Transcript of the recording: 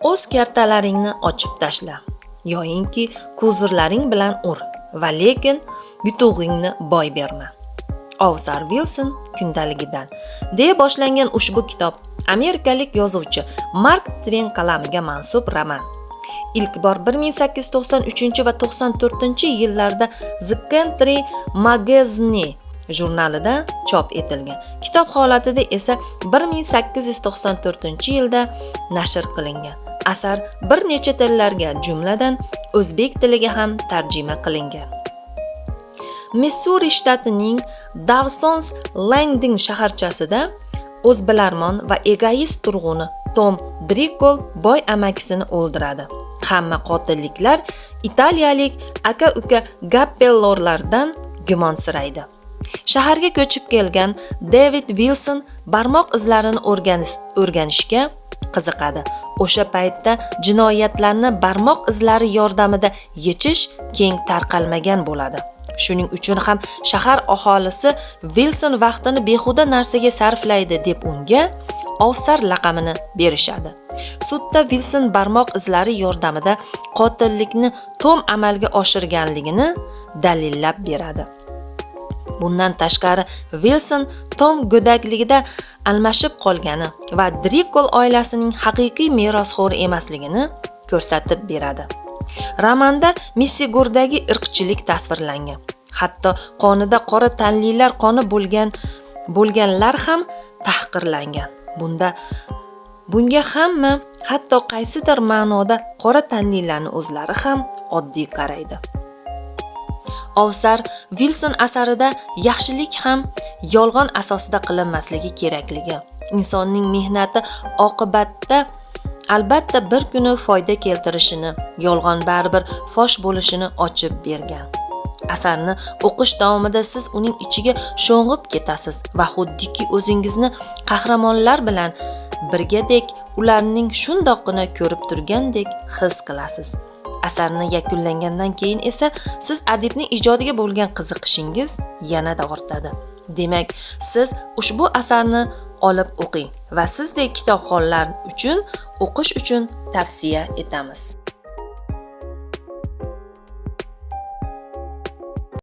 O'z kartalaringni ochib tashla, yoyinki ko'zirlaring bilan ur va lekin yutug'ingni boy berma. Ovsar Wilson kundaligidan deya boshlangan ushbu kitob amerikalik yozuvchi Mark Twain qalamiga mansub roman. Ilk bor 1893 va 94-yillarda The Country Magazine jurnalida chop etilgan. Kitob holatida esa 1894-yilda nashr qilingan. Asar bir necha tillarga, jumladan o'zbek tiliga ham tarjima qilingan. Missuri shtatining Dawson's Landing shaharchasida o'zbilarmon va egoist turg'uni Tom Drickol boy amakisini o'ldiradi. Hamma qotilliklar italiyalik aka-uka Gappellorlardan gumonsiraydi. Shaharga ko'chib kelgan David Wilson barmoq izlarini o'rganishga qiziqadi. O'sha paytda jinoyatlarni barmoq izlari yordamida yechish keng tarqalmagan bo'ladi. Shuning uchun ham shahar aholisi Wilson vaqtini behuda narsaga sarflaydi deb unga Ovsar laqabini berishadi. Sudda Wilson barmoq izlari yordamida qotillikni Tom amalga oshirganligini dalillab beradi. Bundan tashqari Wilson Tom go'dakligida almashib qolgani va Drickol oilasining haqiqiy merosxo'ri emasligini ko'rsatib beradi. Romanda Missigurdagi irqchilik tasvirlangan. Hatto qonida qora tanlilar qoni bo'lganlar ham tahqirlangan. Bunga hamma, hatto qaysidir ma'noda qora tanlilarning o'zlari ham oddiy qaraydi. Ovsar Wilson asarida yaxshilik ham yolg'on asosida qilinmasligi kerakligi, insonning mehnati oqibatda albatta bir kuni foyda keltirishini, yolg'on baribir fosh bo'lishini ochib bergan. Asarni o'qish davomida siz uning ichiga sho'ng'ib ketasiz va xuddiki o'zingizni qahramonlar bilan birgadek ularning shundoqqina ko'rib turgandek his qilasiz. Asarni yakunlangandan keyin esa siz adibning ijodiga bo'lgan qiziqishingiz yanada ortadi. Demak, siz ushbu asarni olib o'qing va sizdek kitobxonlar uchun o'qish uchun tavsiya etamiz.